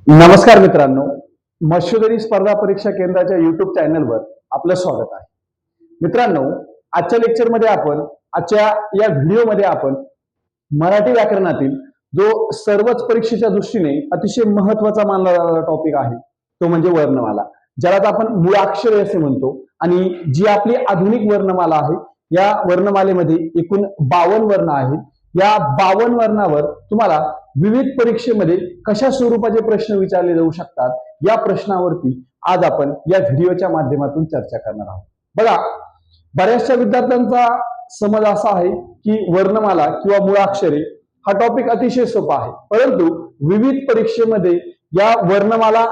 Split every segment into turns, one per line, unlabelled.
नमस्कार मित्रांनो, मत्स्यगरी स्पर्धा परीक्षा केंद्राच्या युट्यूब चॅनलवर आपलं स्वागत आहे. मित्रांनो, आजच्या लेक्चरमध्ये आजच्या या व्हिडिओमध्ये आपण मराठी व्याकरणातील जो सर्वच परीक्षेच्या दृष्टीने अतिशय महत्वाचा मानला जाणारा टॉपिक आहे तो म्हणजे वर्णमाला, ज्याला आपण मूळाक्षरे असे म्हणतो. आणि जी आपली आधुनिक वर्णमाला आहे, या वर्णमालेमध्ये एकूण 52 वर्ण आहेत. या 52 वर्णावर तुम्हाला विविध परीक्षेमध्ये कशा स्वरूपाचे प्रश्न विचारले जाऊ शकतात, या प्रश्नावरती आज आपण या व्हिडिओच्या माध्यमातून चर्चा करणार आहोत. बघा, बऱ्याचशा विद्यार्थ्यांचा समज असा आहे की वर्णमाला किंवा मूळाक्षरे हा टॉपिक अतिशय सोपा आहे, परंतु विविध परीक्षेमध्ये या वर्णमाला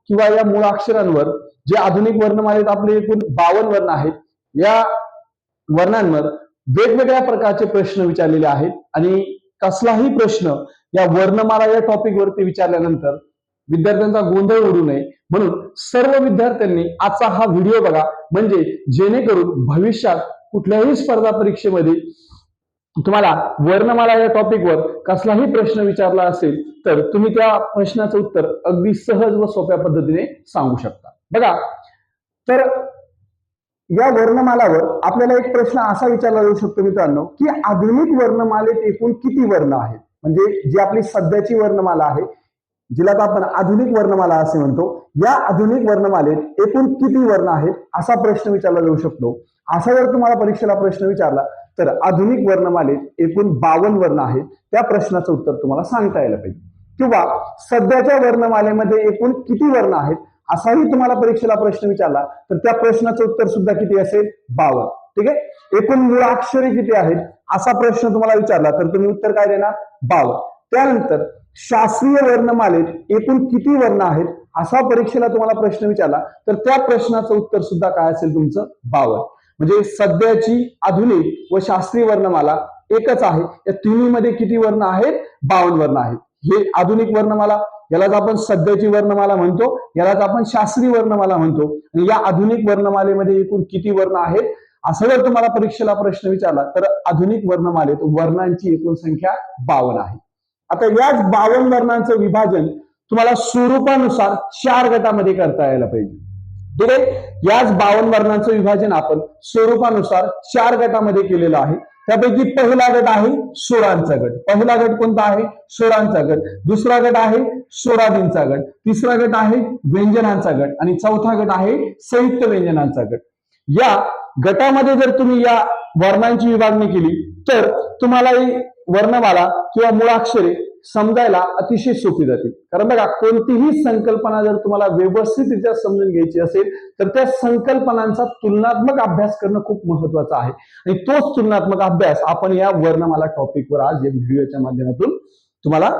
किंवा या मूळाक्षरांवर जे आधुनिक वर्णमालेत आपले एकूण 52 वर्ण आहेत, या वर्णांवर वेगवेगळ्या प्रकारचे प्रश्न विचारलेले आहेत. आणि कसलाही प्रश्न या वर्णमाला या टॉपिक वरती विचारल्यानंतर विद्यार्थ्यांचा गोंधळ उडू नये म्हणून सर्व विद्यार्थ्यांनी आजचा हा व्हिडिओ बघा, म्हणजे जेणेकरून भविष्यात कुठल्याही स्पर्धा परीक्षेमध्ये तुम्हाला वर्णमाला या टॉपिकवर कसलाही प्रश्न विचारला असेल तर तुम्ही त्या प्रश्नाचं उत्तर अगदी सहज व सोप्या पद्धतीने सांगू शकता. बघा, तर या वर्णमालावर आपल्याला एक प्रश्न असा विचारला जाऊ शकतो मित्रांनो, की आधुनिक वर्णमालेत एकूण किती वर्ण आहेत. म्हणजे जी आपली सध्याची वर्णमाला आहे, जिला आपण आधुनिक वर्णमाला असे म्हणतो, या आधुनिक वर्णमालेत एकूण किती वर्ण आहेत असा प्रश्न विचारला जाऊ शकतो. असा जर तुम्हाला परीक्षेला प्रश्न विचारला तर आधुनिक वर्णमालेत एकूण 52 वर्ण आहेत, त्या प्रश्नाचं उत्तर तुम्हाला सांगता यायला पाहिजे. किंवा सध्याच्या वर्णमालेमध्ये एकूण किती वर्ण आहेत असाही तुम्हाला परीक्षेला प्रश्न विचारला तर त्या प्रश्नाचं उत्तर सुद्धा किती असेल? 52. ठीक आहे. एकूण मूळाक्षरे किती आहेत असा प्रश्न तुम्हाला विचारला तर तुम्ही उत्तर काय देणार? 52. त्यानंतर शास्त्रीय वर्णमालेत एकूण किती वर्ण आहेत असा परीक्षेला तुम्हाला प्रश्न विचारला तर त्या प्रश्नाचं उत्तर सुद्धा काय असेल तुमचं? 52. म्हणजे सध्याची, आधुनिक व शास्त्रीय वर्णमाला एकच आहे. या तिन्हीमध्ये किती वर्ण आहेत? 52 वर्ण आहेत. हे आधुनिक वर्णमाला, यालाच आपण सध्याची वर्णमाला म्हणतो, यालाच आपण शास्त्रीय वर्णमाला म्हणतो. आणि या आधुनिक वर्णमालेमध्ये एकूण किती वर्ण आहेत असं जर तुम्हाला परीक्षेला प्रश्न विचारला तर आधुनिक वर्णमालेत वर्णांची एकूण संख्या 52 आहे. आता याच 52 वर्णांचं विभाजन तुम्हाला स्वरूपानुसार 4 गटामध्ये करता यायला पाहिजे. ठीक आहे. याच 52 वर्णांचं विभाजन आपण स्वरूपानुसार 4 गटामध्ये केलेलं आहे. त्यापैकी पहिला गट आहे स्वरांचा गट. पहिला गट कोणता आहे? स्वरांचा गट. दुसरा गट आहे स्वरादींचा गट. तिसरा गट आहे व्यंजनांचा गट. आणि चौथा गट आहे संयुक्त व्यंजनांचा गट. या गटामध्ये जर तुम्ही या वर्णांची विभागणी केली तर तुम्हाला ही वर्णमाला किंवा मूळाक्षरे समजायला अतिशय सोपी जाते. कारण बघा, कोणतीही संकल्पना जर तुम्हाला व्यवस्थितरित्या समजून घ्यायची असेल तर त्या संकल्पनांचा तुलनात्मक अभ्यास करणं खूप महत्वाचं आहे. आणि तोच तुलनात्मक अभ्यास आपण या वर्णमाला टॉपिकवर आज या व्हिडिओच्या माध्यमातून तुम्हाला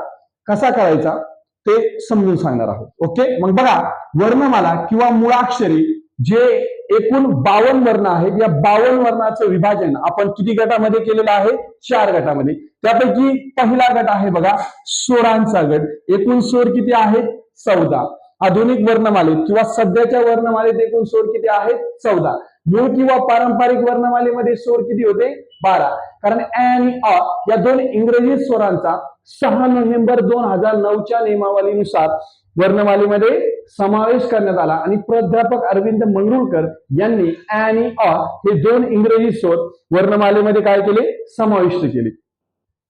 कसा करायचा ते समजून सांगणार आहोत. ओके. मग बघा, वर्णमाला किंवा मूळाक्षरे जे एकूण 52 वर्ण आहेत, या 52 वर्णाचं विभाजन आपण किती गटामध्ये केलेलं आहे? 4 गटामध्ये. त्यापैकी पहिला गट आहे बघा स्वरांचा गट. एकूण स्वर किती आहेत? 14. आधुनिक वर्णमालेत किंवा सध्याच्या वर्णमालेत एकूण स्वर किती आहेत? 14. मूळ किंवा पारंपरिक वर्णमालेमध्ये स्वर किती होते? 12. कारण अ आणि अ या दोन इंग्रजी स्वरांचा 6 नोव्हेंबर 2009च्या नियमावलीनुसार वर्णमालेमध्ये समावेश करण्यात आला आणि प्राध्यापक अरविंद मंगरुळकर यांनी अ आणि अ हे दोन इंग्रजी स्वर वर्णमालेमध्ये काय केले? समाविष्ट केले.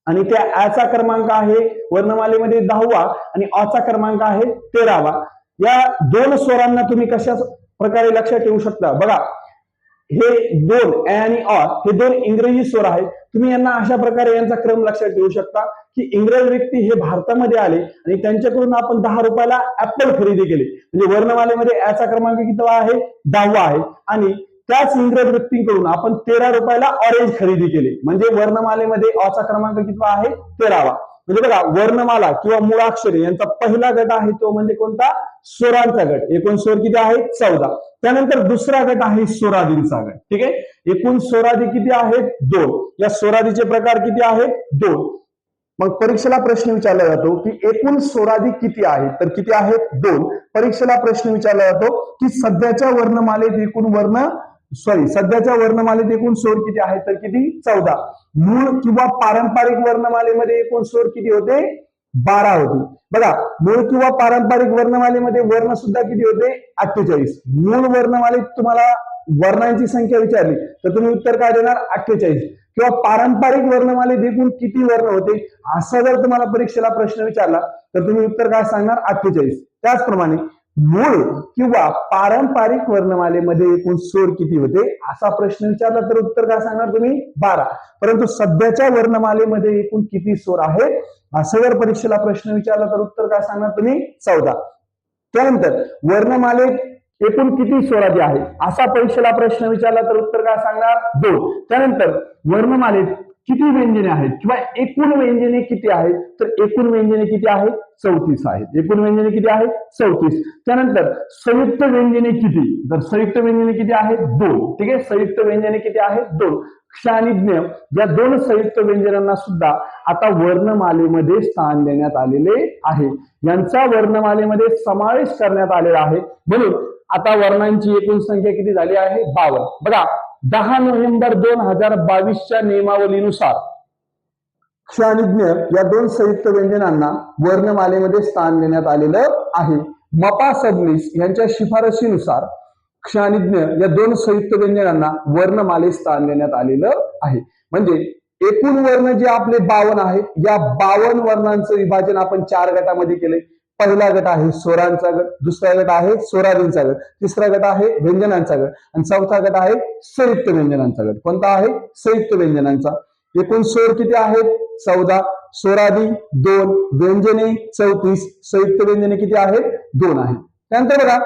आणि त्या अचा क्रमांक आहे वर्णमालेमध्ये 10वा आणि अचा क्रमांक आहे 13वा. या दोन स्वरांना तुम्ही कशा प्रकारे लक्षात ठेवू शकता? बघा, हे दोन अ आणि अ हे दोन इंग्रजी स्वर आहेत. तुम्ही यांना अशा प्रकारे यांचा क्रम लक्षात ठेवू शकता की इंग्रज व्यक्ती हे भारतामध्ये आले आणि त्यांच्याकडून आपण 10 रुपयाला ऍपल खरेदी केले. म्हणजे वर्णमालेमध्ये अचा क्रमांक किती आहे? 10वा आहे. आणि त्याच इंग्रज व्यक्तींकडून आपण 13 रुपयाला ऑरेंज खरेदी केले. म्हणजे वर्णमालेमध्ये अचा क्रमांक किती आहे? 13वा. म्हणजे बघा, वर्णमाला किंवा मूळाक्षरे यांचा पहिला गट आहे तो म्हणजे कोणता? स्वरांचा गट. एकूण स्वर किती आहे? 14. त्यानंतर दुसरा गट आहे स्वरादींचा गट. ठीक आहे. एकूण स्वरादी किती आहेत? 2. या स्वरादीचे प्रकार किती आहेत? 2. मग परीक्षेला प्रश्न विचारला जातो की एकूण स्वरादी किती आहेत? तर किती आहेत? 2. परीक्षेला प्रश्न विचारला जातो की सध्याच्या वर्णमालेत एकूण सध्याच्या वर्णमालेत एकूण स्वर किती आहेत? तर किती? 14. मूळ किंवा पारंपरिक वर्णमालेमध्ये एकूण स्वर किती होते? 12 होती. बघा, मूळ किंवा पारंपरिक वर्णमालेमध्ये वर्ण सुद्धा किती होते? 48. मूळ वर्णमालेत तुम्हाला वर्णांची संख्या विचारली तर तुम्ही उत्तर काय देणार? 48. किंवा पारंपरिक वर्णमालेत एकूण किती वर्ण होते असा जर तुम्हाला परीक्षेला प्रश्न विचारला तर तुम्ही उत्तर काय सांगणार? 48. त्याचप्रमाणे मूळ किंवा पारंपरिक वर्णमालेमध्ये एकूण स्वर किती होते असा प्रश्न विचारला तर उत्तर काय सांगणार तुम्ही? 12. परंतु सध्याच्या वर्णमालेमध्ये एकूण किती स्वर आहेत असं जर परीक्षेला प्रश्न विचारला तर उत्तर काय सांगणार तुम्ही? 14. त्यानंतर वर्णमालेत एकूण किती स्वरादी आहे असा परीक्षेला प्रश्न विचारला तर उत्तर काय सांगणार? 2. त्यानंतर वर्णमालेत किती व्यंजने आहेत किंवा एकूण व्यंजने किती आहेत तर एकूण व्यंजने किती आहेत? 34 आहेत. एकूण व्यंजने किती आहेत? 34. त्यानंतर संयुक्त व्यंजने किती? तर संयुक्त व्यंजने किती आहेत? 2. ठीक आहे, संयुक्त व्यंजने किती आहेत? 2. क्ष आणि ज्ञ या दोन संयुक्त व्यंजनांना सुद्धा आता वर्णमालेमध्ये स्थान देण्यात आलेले आहे. यांचा वर्णमालेमध्ये समावेश करण्यात आलेला आहे. म्हणून आता वर्णांची एकूण संख्या किती झाली आहे? 52. बघा, 10 नोव्हेंबर 2022च्या नियमावलीनुसार क्ष आणि ज्ञ या दोन संयुक्त व्यंजनांना वर्णमालेमध्ये स्थान देण्यात आलेलं आहे. मपा सबनीस यांच्या शिफारशीनुसार क्ष आणि ज्ञ या दोन संयुक्त व्यंजनांना वर्णमालेत स्थान देण्यात आलेलं आहे. म्हणजे एकूण वर्ण जे आपले 52 आहे, या 52 वर्णांचं विभाजन आपण 4 गटामध्ये केले. पहिला गट आहे स्वरांचा गट, दुसरा गट आहे स्वरादींचा गट, तिसरा गट आहे व्यंजनांचा गट आणि चौथा गट आहे संयुक्त व्यंजनांचा गट. कोणता आहे? संयुक्त व्यंजनांचा. एकूण स्वर किती आहेत? 14. स्वरादी 2, व्यंजने 34, संयुक्त व्यंजने किती आहेत? 2 आहेत. त्यानंतर बघा,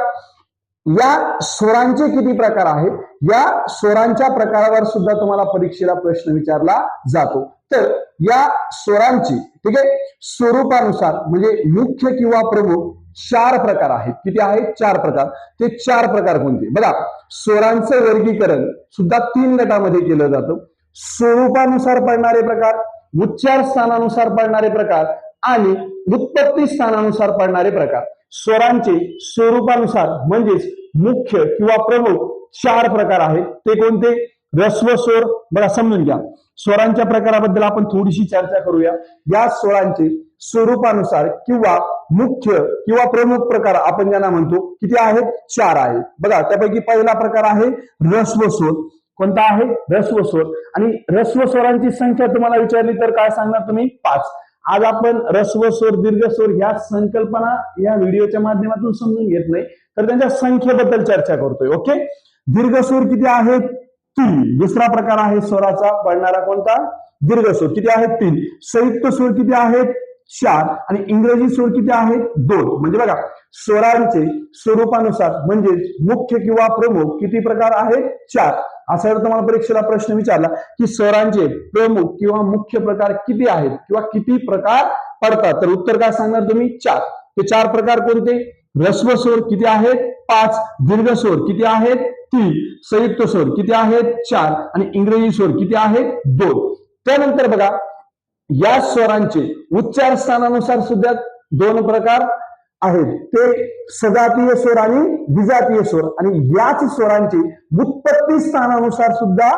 या स्वरांचे किती प्रकार आहेत? या स्वरांच्या प्रकारावर सुद्धा तुम्हाला परीक्षेला प्रश्न विचारला जातो. तर या स्वरांची ठीक आहे स्वरूपानुसार म्हणजे मुख्य किंवा प्रमुख 4 प्रकार आहेत. किती आहेत? 4 प्रकार. ते 4 प्रकार कोणते? बघा, स्वरांचं वर्गीकरण सुद्धा 3 गटामध्ये केलं जातं. स्वरूपानुसार पडणारे प्रकार, उच्चार स्थानानुसार पडणारे प्रकार आणि उत्पत्ती स्थानानुसार पडणारे प्रकार. स्वरांचे स्वरूपानुसार म्हणजेच मुख्य किंवा प्रमुख 4 प्रकार आहेत. ते कोणते? ऱ्हस्व स्वर. बघा, समजून घ्या. स्वरांच्या प्रकाराबद्दल आपण थोडीशी चर्चा करूया. या स्वरांचे स्वरूपानुसार किंवा मुख्य किंवा प्रमुख प्रकार आपण ज्यांना म्हणतो किती आहेत? 4 आहेत. बघा, त्यापैकी पहिला प्रकार आहे ऱ्हस्व स्वर. कोणता आहे? ऱ्हस्व स्वर. आणि ऱ्हस्व स्वरांची संख्या तुम्हाला विचारली तर काय सांगणार तुम्ही? 5. आज आपण ह्रस्व स्वर, दीर्घ स्वर ह्या संकल्पना या व्हिडिओच्या माध्यमातून समजून घेत नाही, तर त्यांच्या संख्येबद्दल चर्चा करतोय. ओके, दीर्घ स्वर किती आहेत? 3. दुसरा प्रकार आहे स्वराचा पडणारा कोणता? दीर्घ स्वर. किती आहेत? 3. संयुक्त स्वर किती आहेत? 4. आणि इंग्रजी स्वर किती आहेत? 2. म्हणजे बघा, स्वरांचे स्वरूपानुसार म्हणजे मुख्य किंवा प्रमुख किती प्रकार आहेत? 4. असा जर तुम्हाला परीक्षेला प्रश्न विचारला की स्वरांचे प्रमुख किंवा मुख्य प्रकार किती आहेत किंवा किती प्रकार पडतात, तर उत्तर काय सांगणार तुम्ही? 4. ते 4 प्रकार कोणते? ह्रस्व स्वर किती आहेत? 5. दीर्घ स्वर किती आहेत? 3. संयुक्त स्वर किती आहेत? 4. आणि इंग्रजी स्वर किती आहेत? 2. त्यानंतर बघा, या स्वरांचे उच्चार स्थानानुसार सुद्धा 2 प्रकार आहेत. ते सजातीय स्वर आणि विजातीय स्वर. आणि याच स्वरांचे उत्पत्ती स्थानानुसार सुद्धा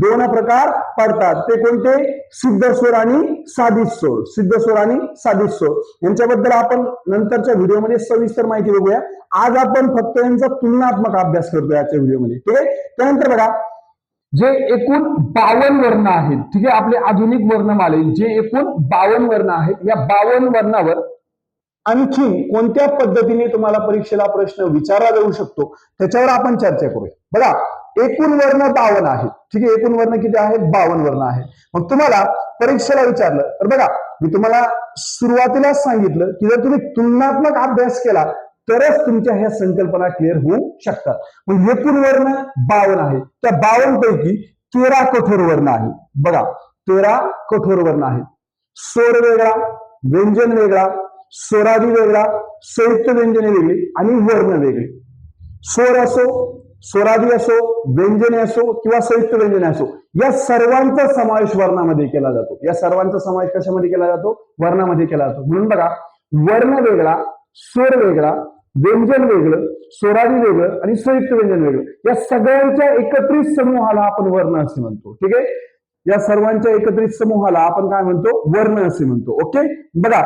2 प्रकार पडतात. ते कोणते? सिद्ध स्वर आणि साधित स्वर. सिद्ध स्वर आणि साधित स्वर यांच्याबद्दल आपण नंतरच्या व्हिडिओमध्ये सविस्तर माहिती बघूया. आज आपण फक्त यांचा तुलनात्मक अभ्यास करतोय आजच्या व्हिडिओमध्ये. ठीक आहे. त्यानंतर बघा, जे एकूण 52 वर्ण आहेत, ठीक आहे, आपले आधुनिक वर्णमाले जे एकूण 52 वर्ण आहेत, या 52 वर्णावर आणखी कोणत्या पद्धतीने तुम्हाला परीक्षेला प्रश्न विचारला जाऊ शकतो त्याच्यावर आपण चर्चा करूया. बघा, एकूण वर्ण 52 आहेत. ठीक आहे, एकूण वर्ण किती आहेत? 52 वर्ण आहेत. मग तुम्हाला परीक्षेला विचारलं तर बघा, मी तुम्हाला सुरुवातीलाच सांगितलं की जर तुम्ही तुलनात्मक अभ्यास केला तरच तुमच्या ह्या संकल्पना क्लिअर होऊ शकतात. मग एकूण वर्ण 52 आहे. त्या 52 पैकी 13 कठोर वर्ण आहे. बघा, 13 कठोर वर्ण आहेत. स्वर वेगळा, व्यंजन वेगळा, स्वरादी वेगळा, संयुक्त व्यंजने वेगळी आणि वर्ण वेगळे. स्वर असो, स्वरादी असो, व्यंजने असो किंवा संयुक्त व्यंजने असो, या सर्वांचा समावेश वर्णामध्ये केला जातो. या सर्वांचा समावेश कशामध्ये केला जातो? वर्णामध्ये केला जातो. म्हणून बघा, वर्ण वेगळा, स्वर वेगळा, व्यंजन वेगळं, स्वरादी वेगळं आणि संयुक्त व्यंजन वेगळं, या सगळ्यांच्या एकत्रित समूहाला आपण वर्ण असे म्हणतो. ठीक आहे, या सर्वांच्या एकत्रित समूहाला आपण काय म्हणतो? वर्ण असे म्हणतो. ओके, बघा,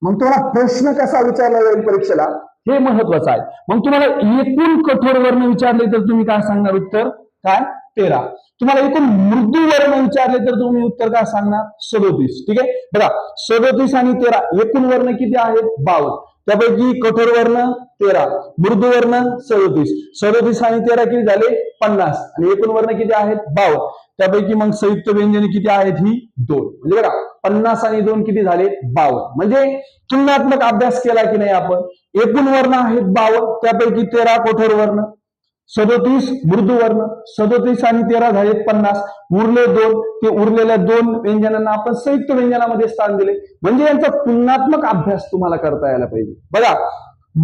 मग तुम्हाला प्रश्न कसा विचारला जाईल परीक्षेला हे महत्वाचं आहे. मग तुम्हाला एकूण कठोर वर्ण विचारले तर तुम्ही काय सांगणार उत्तर? काय? 13. तुम्हाला एकूण मृदू वर्ण विचारले तर तुम्ही उत्तर काय सांगणार? 37. ठीक आहे बघा, 37 आणि 13 एकूण वर्ण किती आहेत? 52. त्यापैकी कठोर वर्ण 13, मृदू वर्ण 37. 37 आणि 13 किती झाले? 50. आणि एकूण वर्ण किती आहेत? 52. त्यापैकी मग संयुक्त व्यंजने किती आहेत? ही 2. म्हणजे बघा 50 आणि 2 किती झाले? 52. म्हणजे तुलनात्मक अभ्यास केला की नाही आपण? एकूण वर्ण आहेत 52, त्यापैकी 13 कठोर वर्ण, 37 मृदू वर्ण, 37 आणि 13 झाले 50. उरले 2, ते उरलेल्या 2 व्यंजनांना आपण संयुक्त व्यंजनामध्ये स्थान दिले. म्हणजे यांचा तुलनात्मक अभ्यास तुम्हाला करता यायला पाहिजे. बघा,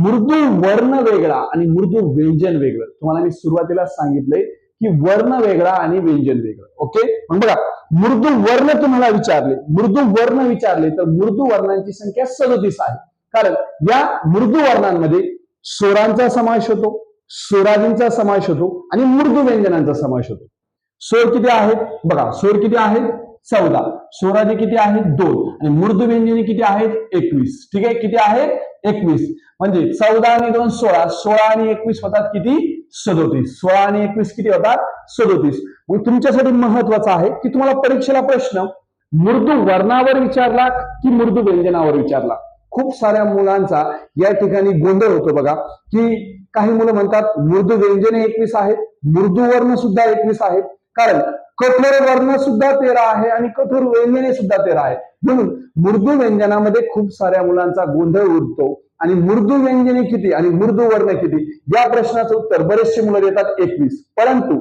मृदू वर्ण वेगळा आणि मृदू व्यंजन वेगळं. तुम्हाला मी सुरुवातीला सांगितलंय की वर्ण वेगळा आणि व्यंजन वेगळं. ओके, मग बघा, मृदू वर्ण तुम्हाला विचारले, मृदू वर्ण विचारले तर मृदू वर्णांची संख्या 37 आहे. कारण या मृदू वर्णांमध्ये स्वरांचा समावेश होतो, स्वरादींचा समावेश होतो आणि मृदू व्यंजनांचा समावेश होतो. स्वर किती आहेत? बघा, स्वर किती आहेत? 14. स्वरादी किती आहेत? 2. आणि मृदू व्यंजने किती आहेत? 21. ठीक आहे, किती आहेत? 21. म्हणजे 14 आणि 2 16, 16 आणि 21 होतात किती? 37. 16 आणि 21 किती होतात? 37. मग तुमच्यासाठी महत्वाचं आहे की तुम्हाला परीक्षेला प्रश्न मृदू वर्णावर विचारला की मृदू व्यंजनावर विचारला. खूप साऱ्या मुलांचा या ठिकाणी गोंधळ होतो बघा, की काही मुलं म्हणतात मृदू व्यंजने 21 आहेत, मृदू वर्ण सुद्धा 21 आहेत, कारण कठोर वर्ण सुद्धा 13 आहे आणि कठोर व्यंजने सुद्धा 13 आहे. म्हणून मृदू व्यंजनामध्ये खूप साऱ्या मुलांचा गोंधळ उडतो आणि मृदू व्यंजने किती आणि मृदू वर्ण किती या प्रश्नाचं उत्तर बरेचसे मुलं देतात 21. परंतु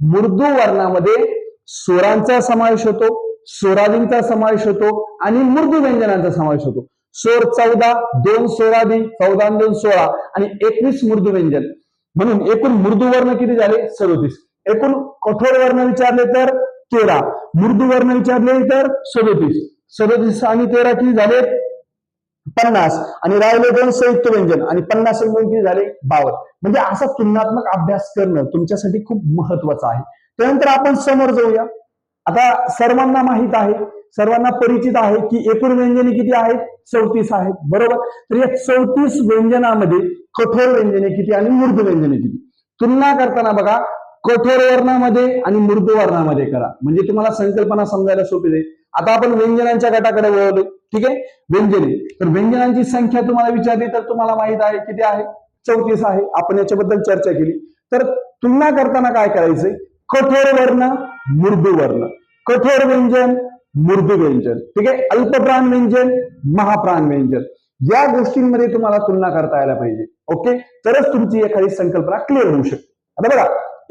मृदू वर्णामध्ये स्वरांचा समावेश होतो, स्वरादींचा समावेश होतो आणि मृदू व्यंजनांचा समावेश होतो. स्वर 14, 2 स्वरादी, 14 2 16 आणि 21 मृदू व्यंजन. म्हणून एकूण मृदू वर्ण किती झाले? 37. एकूण कठोर वर्ण विचारले तर 13, मृदू वर्ण विचारले तर 37. 37 आणि 13 किती झाले? 50. आणि राहिले 2 संयुक्त व्यंजन आणि 50 आणि 2 किती झाले? 52. म्हणजे असा तुलनात्मक अभ्यास करणं तुमच्यासाठी खूप महत्वाचं आहे. त्यानंतर आपण समोर जाऊया. आता सर्वांना माहित आहे, सर्वांना परिचित आहे की एकूण व्यंजने किती आहेत? 34 आहेत, बरोबर. तर या 34 व्यंजनामध्ये कठोर व्यंजने किती आणि मृदू व्यंजने किती? तुलना करताना बघा, कठोर वर्णामध्ये आणि मृदू वर्णामध्ये करा, म्हणजे तुम्हाला संकल्पना समजायला सोपी जाईल. आता आपण व्यंजनांच्या गटाकडे वळलो. ठीक आहे, व्यंजने. तर व्यंजनांची संख्या तुम्हाला विचारली तर तुम्हाला माहित आहे किती आहे? 34 आहे. आपण याच्याबद्दल चर्चा केली. तर तुलना करताना काय करायचंय? कठोर वर्ण, मृदू वर्ण, कठोर व्यंजन, मृदू व्यंजन, ठीक आहे, अल्पप्राण व्यंजन, महाप्राण व्यंजन, या गोष्टींमध्ये तुम्हाला तुलना करता यायला पाहिजे. ओके, तरच तुमची एखादी संकल्पना क्लिअर होऊ शकते. आता बघा,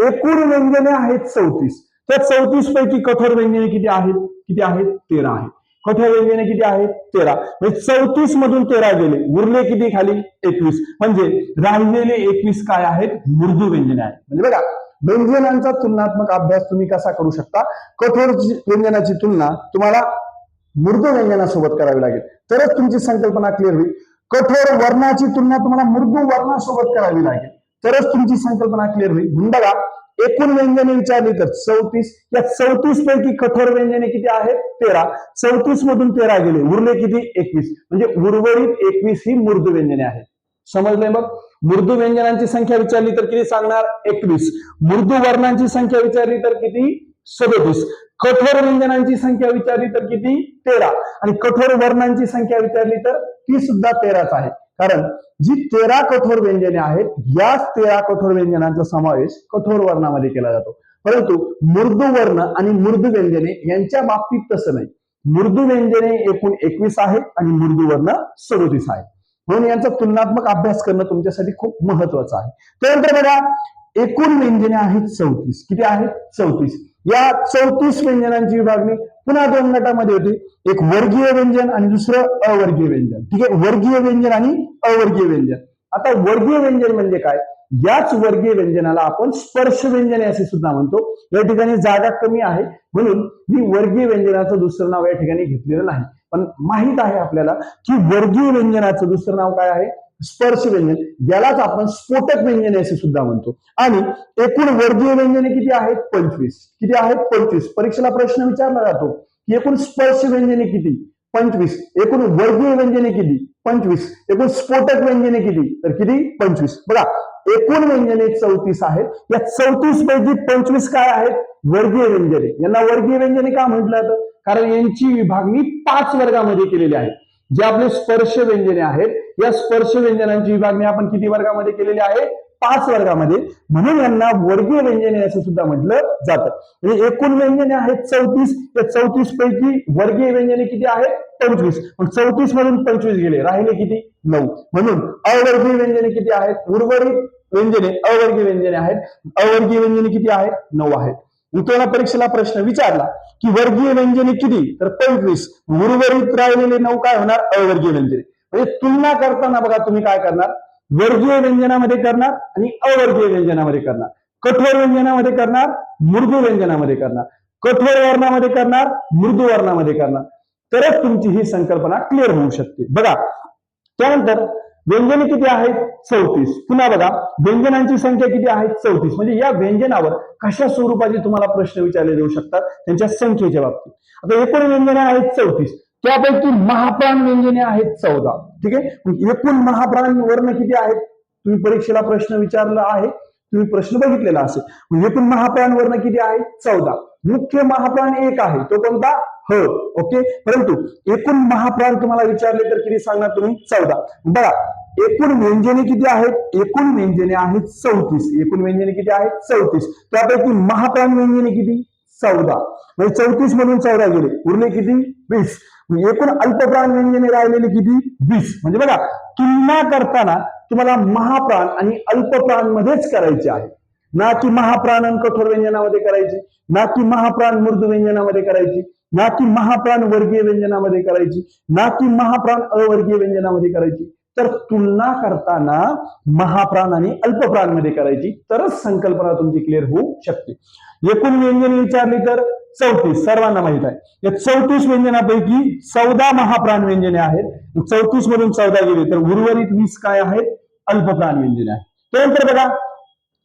एकूण व्यंजने आहेत 34. त्या 34 पैकी कठोर व्यंजने किती आहेत? किती आहेत? 13 आहेत. कठोर व्यंजने किती आहेत? 13. म्हणजे 34 मधून 13 गेले, उरले किती खाली? 21. म्हणजे राहिलेले 21 काय आहेत? मृदू व्यंजने आहेत. म्हणजे बघा, व्यंजनांचा तुलनात्मक अभ्यास तुम्ही कसा करू शकता? कठोर व्यंजनाची तुलना तुम्हाला मृदू व्यंजनासोबत करावी लागेल, तरच तुमची संकल्पना क्लिअर होईल. कठोर वर्णाची तुलना तुम्हाला मृदू वर्णासोबत करावी लागेल, तरच तुमची संकल्पना क्लिअर होईल. म्हणून बघा, एकूण व्यंजने विचारली तर 34. या 34 पैकी कठोर व्यंजने किती आहेत? 13. 34 मधून 13 गेले, उरले किती? 21. म्हणजे उर्वरित 21 ही मृदू व्यंजने आहेत. समजलंय? मग मृदू व्यंजनांची संख्या विचारली तर किती सांगणार? 21. मृदू वर्णांची संख्या विचारली तर किती? 37. कठोर व्यंजनांची संख्या विचारली तर किती? 13. आणि कठोर वर्णांची संख्या विचारली तर ती सुद्धा 13च आहे. कारण जी 13 कठोर व्यंजने आहेत, याच 13 कठोर व्यंजनांचा समावेश कठोर वर्णामध्ये केला जातो. परंतु मृदू वर्ण आणि मृदू व्यंजने यांच्या बाबतीत तसं नाही. मृदू व्यंजने एकूण 21 आहेत आणि मृदू वर्ण 37 आहेत. म्हणून यांचा तुलनात्मक अभ्यास करणं तुमच्यासाठी खूप महत्वाचं आहे. त्यानंतर बघा, एकूण व्यंजने आहेत 34. किती आहेत? 34. या 34 व्यंजनांची विभागणी पुन्हा 2 गटामध्ये होती. एक वर्गीय व्यंजन आणि दुसरं अवर्गीय व्यंजन. ठीक आहे, वर्गीय व्यंजन आणि अवर्गीय व्यंजन. आता वर्गीय व्यंजन म्हणजे काय? याच वर्गीय व्यंजनाला आपण स्पर्श व्यंजने असे सुद्धा म्हणतो. या ठिकाणी जागा कमी आहे म्हणून मी वर्गीय व्यंजनाचं दुसरं नाव या ठिकाणी घेतलेलं नाही, पण माहित आहे आपल्याला की वर्गीय व्यंजनाचं दुसरं नाव काय आहे? स्पर्श व्यंजन. यालाच आपण स्फोटक व्यंजने असे सुद्धा म्हणतो. आणि एकूण वर्गीय व्यंजने किती आहेत? 25. किती आहेत? 25. परीक्षेला प्रश्न विचारला जातो की एकूण स्पर्श व्यंजने किती? 25. एकूण वर्गीय व्यंजने किती? 25. एकूण स्फोटक व्यंजने किती? तर किती? 25. बघा, एकूण व्यंजने 34 आहेत. या 34 पैकी 25 काय आहेत? वर्गीय व्यंजने. यांना वर्गीय व्यंजने का म्हटलं जातं? कारण यांची विभागणी 5 वर्गामध्ये केलेली आहे. जे आपले स्पर्श व्यंजने आहेत, या स्पर्श व्यंजनांची विभागणी आपण किती वर्गामध्ये केलेली आहे? 5 वर्गामध्ये. म्हणून यांना वर्गीय व्यंजने असं सुद्धा म्हटलं जातं. म्हणजे एकूण व्यंजने आहेत 34. त्या 34 पैकी वर्गीय व्यंजने किती आहेत? 25. मग 34 मधून 25 गेले, राहिले किती? 9. म्हणून अवर्गीय व्यंजने किती आहेत? उर्वरित व्यंजने अवर्गीय व्यंजने आहेत. अवर्गीय व्यंजने किती आहेत? 9 आहेत. तुम्हाला परीक्षेला प्रश्न विचारला की वर्गीय व्यंजने किती? तर 25. उर्वरित राहिलेले 9 काय होणार? अवर्गीय व्यंजने. म्हणजे तुलना करताना बघा तुम्ही काय करणार? वर्गीय व्यंजनामध्ये करणार आणि अवर्गीय व्यंजनामध्ये करणार. कठोर व्यंजनामध्ये करणार, मृदू व्यंजनामध्ये करणार. कठोर वर्णामध्ये करणार, मृदू वर्णामध्ये करणार. तरच तुमची ही संकल्पना क्लिअर होऊ शकते. बघा, त्यानंतर व्यंजने किती आहेत? 34. पुन्हा बघा, व्यंजनांची संख्या किती आहे? 34. म्हणजे या व्यंजनावर कशा स्वरूपाचे तुम्हाला प्रश्न विचारले जाऊ शकतात? त्यांच्या संख्येच्या बाबतीत. आता एकूण व्यंजने आहेत 34. त्यापैकी महाप्राण व्यंजने आहेत 14. ठीक आहे. एकूण महाप्राण वर्ण किती आहेत? तुम्ही परीक्षेला प्रश्न विचारला आहे, तुम्ही प्रश्न बघितलेला असेल. एकूण महाप्राण वर्ण किती आहे? 14. मुख्य महाप्राण एक आहे, तो कोणता? ह. ओके. परंतु एकूण महाप्राण तुम्हाला विचारले तर किती सांगणार तुम्ही? 14. बघा, एकूण व्यंजने किती आहेत? एकूण व्यंजने आहेत 34. एकूण व्यंजने किती आहेत? 34. त्यापैकी महाप्राण व्यंजने किती? 14. म्हणजे 34 मधून 14 गेले, उरले किती? 20. एकूण अल्पप्राण व्यंजने राहिलेली किती? 20. म्हणजे बघा, तुलना करताना तुम्हाला महाप्राण आणि अल्पप्राण मध्येच करायचे आहे, ना की महाप्राण आणि कठोर व्यंजनामध्ये करायची, ना की महाप्राण मृदू व्यंजनामध्ये करायची, ना की महाप्राण वर्गीय व्यंजनामध्ये करायची, ना की महाप्राण अवर्गीय व्यंजनामध्ये करायची. तर तुलना करताना महाप्राण आणि अल्पप्राण मध्ये करायची, तरच संकल्पना तुमची क्लिअर होऊ शकते. एकूण व्यंजने विचारली तर 34 सर्वांना माहित आहे. या 34 व्यंजनापैकी 14 महाप्राण व्यंजने आहेत. 34 मधून 14 गेले तर उर्वरित 20 काय आहेत? अल्पप्राण व्यंजने आहेत. त्यानंतर बघा,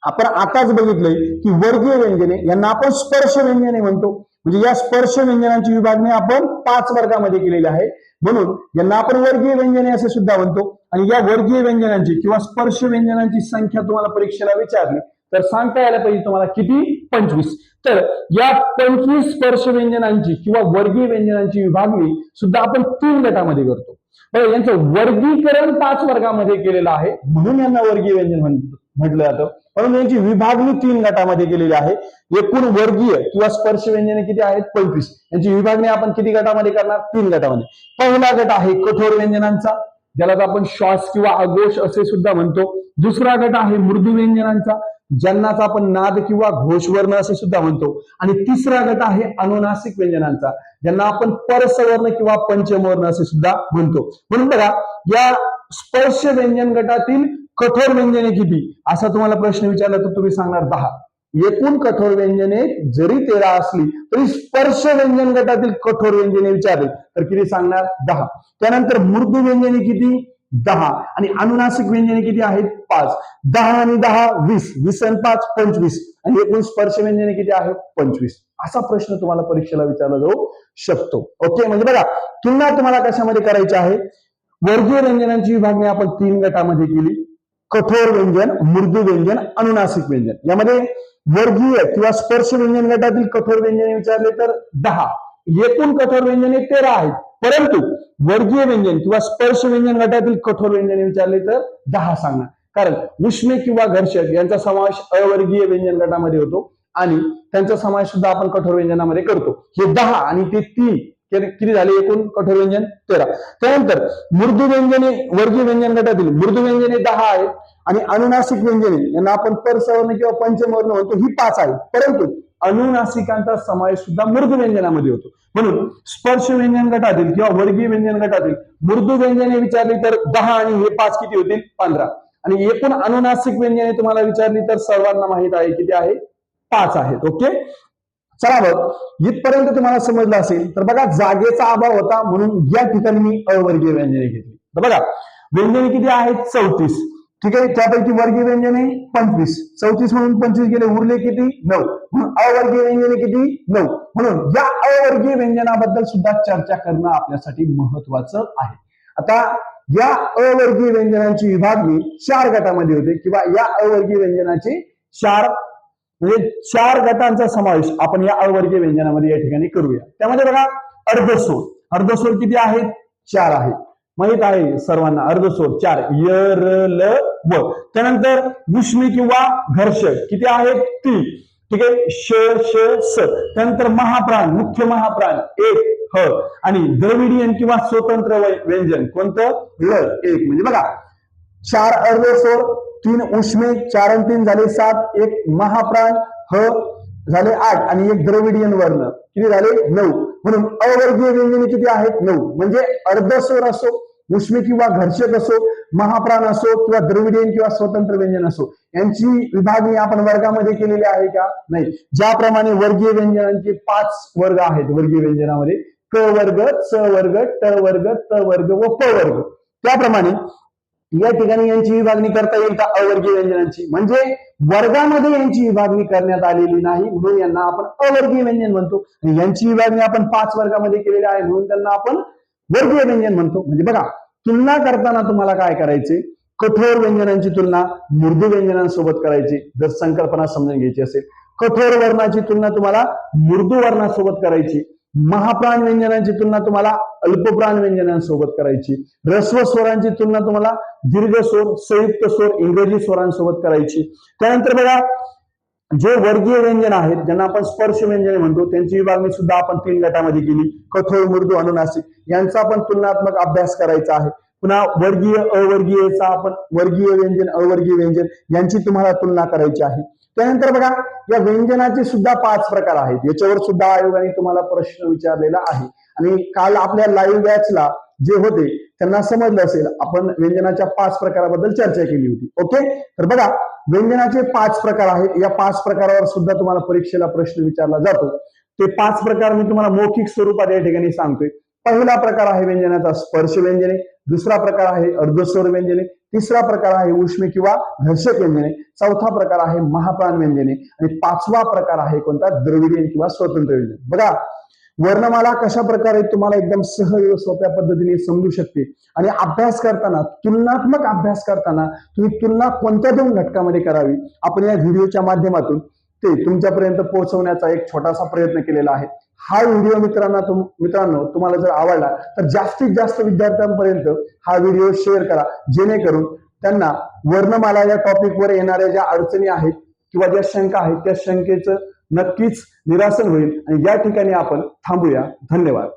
आपण आताच बघितलंय की वर्गीय व्यंजने यांना आपण स्पर्श व्यंजने म्हणतो. म्हणजे या स्पर्श व्यंजनांची विभागणी आपण 5 वर्गामध्ये केलेली आहे. म्हणून यांना आपण वर्गीय व्यंजने असे सुद्धा म्हणतो. आणि या वर्गीय व्यंजनांची किंवा स्पर्श व्यंजनांची संख्या तुम्हाला परीक्षेला विचारली तर सांगता यायला पाहिजे तुम्हाला किती? 25. तर या 25 स्पर्श व्यंजनांची किंवा वर्गीय व्यंजनांची विभागणी सुद्धा आपण 3 गटामध्ये करतो. बरं, यांचं वर्गीकरण 5 वर्गामध्ये केलेलं आहे, म्हणून यांना वर्गीय व्यंजन म्हटलं जातं. म्हणून यांची विभागणी 3 गटामध्ये केलेली आहे. एकूण वर्गीय किंवा स्पर्श व्यंजने किती आहेत? 25. यांची विभागणी आपण किती गटामध्ये करणार? 3 गटामध्ये. पहिला गट आहे कठोर व्यंजनांचा, ज्याला आपण श्वास किंवा आघोष असे सुद्धा म्हणतो. दुसरा गट आहे मृदू व्यंजनांचा, ज्यांनाच आपण नाद किंवा घोषवर्ण असे सुद्धा म्हणतो. आणि तिसरा गट आहे अनुनासिक व्यंजनांचा, ज्यांना आपण परसवर्ण किंवा पंचमवर्ण असे सुद्धा म्हणतो. म्हणून बघा, या स्पर्श व्यंजन गटातील कठोर व्यंजने किती असा तुम्हाला प्रश्न विचारला तर तुम्ही सांगणार 10. एकूण कठोर व्यंजने जरी 13 असली तरी स्पर्श व्यंजन गटातील कठोर व्यंजने विचारले तर किती सांगणार? 10. त्यानंतर मृदू व्यंजने किती? 10. आणि अनुनासिक व्यंजने किती आहेत? 5. 10 आणि 10 20. 20 आणि 5 25. आणि एकूण स्पर्श व्यंजने किती आहेत? 25. असा प्रश्न तुम्हाला परीक्षेला विचारला जाऊ शकतो. ओके. म्हणजे बघा, तुलना तुम्हाला कशामध्ये करायची आहे? वर्गीय व्यंजनांची विभागणी आपण 3 गटामध्ये केली. कठोर व्यंजन, मृदू व्यंजन, अनुनासिक व्यंजन. यामध्ये वर्गीय किंवा स्पर्श व्यंजन गटातील कठोर व्यंजने विचारले तर 10. एकूण कठोर व्यंजने 13 आहेत. परंतु वर्गीय व्यंजन किंवा स्पर्श व्यंजन गटातील कठोर व्यंजने विचारले तर 10 सांगणार. कारण उष्मे किंवा घर्षक यांचा समावेश अवर्गीय व्यंजन गटामध्ये होतो आणि त्यांचा समावेश सुद्धा आपण कठोर व्यंजनामध्ये करतो. हे 10 आणि ते 3 किती झाले? एकूण कठोर व्यंजन 13. त्यानंतर मृदू व्यंजने वर्गीय व्यंजन गटातील मृदू व्यंजने 10 आहेत आणि अनुनासिक व्यंजने यांना आपण परसवर्ण किंवा पंचमवर्ण म्हणतो, ही 5 आहेत. परंतु अनुनासिकांचा समावेश सुद्धा मृदू व्यंजनामध्ये होतो. म्हणून स्पर्श व्यंजन गटातील किंवा वर्गीय व्यंजन गटातील मृदू व्यंजने विचारली तर 10 आणि हे 5 किती होतील? 15. आणि एकूण अनुनासिक व्यंजने तुम्हाला विचारली तर सर्वांना माहित आहे किती आहे? 5 आहेत. ओके. चला बघ, इथपर्यंत तुम्हाला समजलं असेल तर बघा, जागेचा अभाव होता म्हणून या ठिकाणी मी अवर्गीय व्यंजने घेतली. तर बघा, व्यंजने किती आहेत? 34. ठीक आहे, त्यापैकी वर्गीय व्यंजने 25, 34 म्हणून 25 गेले, उरले किती 9, म्हणून अवर्गीय व्यंजने किती 9, म्हणून या अवर्गीय व्यंजनाबद्दल सुद्धा चर्चा करणं आपल्यासाठी महत्वाचं आहे. आता या अवर्गीय व्यंजनांची विभागणी 4 गटामध्ये होते किंवा या अवर्गीय व्यंजनाची 4 गटांचा समावेश आपण या अवर्गीय व्यंजनामध्ये या ठिकाणी करूया. त्यामध्ये बघा अर्धस्वर, अर्धस्वर किती आहेत 4 आहेत, माहित आहे सर्वांना अर्धस्वर 4 य र ल व. त्यानंतर उष्मी किंवा घर्षक किती आहेत 3, ठीक आहे, श श स. त्यानंतर महाप्राण, मुख्य महाप्राण 1 ह आणि द्रविडियन किंवा स्वतंत्र व्यंजन कोणतं ल 1. म्हणजे बघा 4 अर्धस्वर, 3 उष्मे, 4 आणि 3 झाले 7, 1 महाप्राण ह झाले 8 आणि 1 द्रविडियन वर्ण किती झाले 9. म्हणून अवर्गीय व्यंजने किती आहेत 9. म्हणजे अर्धस्वर असो, उष्मी किंवा घर्षक असो, महाप्राण असो किंवा द्रविडियन किंवा स्वतंत्र व्यंजन असो, यांची विभागणी आपण वर्गामध्ये केलेली आहे का नाही. ज्याप्रमाणे वर्गीय व्यंजनांचे 5 वर्ग आहेत वर्गीय व्यंजनामध्ये, क वर्ग, च वर्ग, ट वर्ग, त वर्ग व प वर्ग, त्याप्रमाणे या ठिकाणी यांची विभागणी करता येईल का अवर्गीय व्यंजनांची. म्हणजे वर्गामध्ये यांची विभागणी करण्यात आलेली नाही म्हणून यांना आपण अवर्गीय व्यंजन म्हणतो. आणि यांची विभागणी आपण 5 वर्गामध्ये केलेली आहे म्हणून त्यांना आपण वर्गीय व्यंजन म्हणतो. म्हणजे बघा तुलना करताना तुम्हाला काय करायचे, कठोर व्यंजनांची तुलना मृदू व्यंजनांसोबत करायची जर संकल्पना समजून घ्यायची असेल. कठोर वर्णाची तुलना तुम्हाला मृदू वर्णासोबत करायची. महाप्राण व्यंजनांची तुलना तुम्हाला अल्पप्राण व्यंजनांसोबत करायची. ऱ्हस्व स्वरांची तुलना तुम्हाला दीर्घ स्वर, संयुक्त स्वर, इंग्रजी स्वरांसोबत करायची. त्यानंतर बघा जे वर्गीय व्यंजन आहेत ज्यांना आपण स्पर्श व्यंजने म्हणतो त्यांची विभागणी सुद्धा आपण 3 गटामध्ये केली, कठोर, मृदू, अनुनासिक. यांचा आपण तुलनात्मक अभ्यास करायचा आहे. पुन्हा वर्गीय अवर्गीयचा आपण वर्गीय व्यंजन, अवर्गीय व्यंजन यांची तुम्हाला तुलना करायची आहे. त्यानंतर बघा या व्यंजनाचे सुद्धा 5 प्रकार आहेत. याच्यावर सुद्धा आयोगाने तुम्हाला प्रश्न विचारलेला आहे आणि काल आपल्या लाईव्ह बॅचला जे होते त्यांना समजलं असेल, आपण व्यंजनाच्या 5 प्रकाराबद्दल चर्चा केली होती. ओके, तर बघा व्यंजनाचे 5 प्रकार आहेत. या 5 प्रकारावर सुद्धा तुम्हाला परीक्षेला प्रश्न विचारला जातो. ते 5 प्रकार मी तुम्हाला मौखिक स्वरूपात या ठिकाणी सांगतोय. पहिला प्रकार आहे व्यंजनाचा स्पर्श व्यंजने, दुसरा प्रकार आहे अर्धस्वर व्यंजने, तिसरा प्रकार आहे उष्मी किंवा घर्षक व्यंजने, चौथा प्रकार आहे महाप्राण व्यंजने आणि 5वा प्रकार आहे कोणता द्रविडियन किंवा स्वतंत्र व्यंजन. बघा वर्णमाला कशा प्रकारे तुम्हाला एकदम सहज सोप्या पद्धतीने समजू शकते आणि अभ्यास करताना, तुलनात्मक अभ्यास करताना तुम्ही तुलना कोणत्या 2 घटकामध्ये करावी आपण या व्हिडिओच्या माध्यमातून ते तुमच्यापर्यंत पोहोचवण्याचा एक छोटासा प्रयत्न केलेला आहे. हा व्हिडिओ मित्रांनो तुम्हाला जर आवडला तर जास्तीत जास्त विद्यार्थ्यांपर्यंत हा व्हिडिओ शेअर करा, जेणेकरून त्यांना वर्णमाला या टॉपिकवर येणाऱ्या ज्या अडचणी आहेत किंवा ज्या शंका आहेत त्या शंकेचं नक्कीच निरासन होईल. आणि या ठिकाणी आपण थांबूया. धन्यवाद.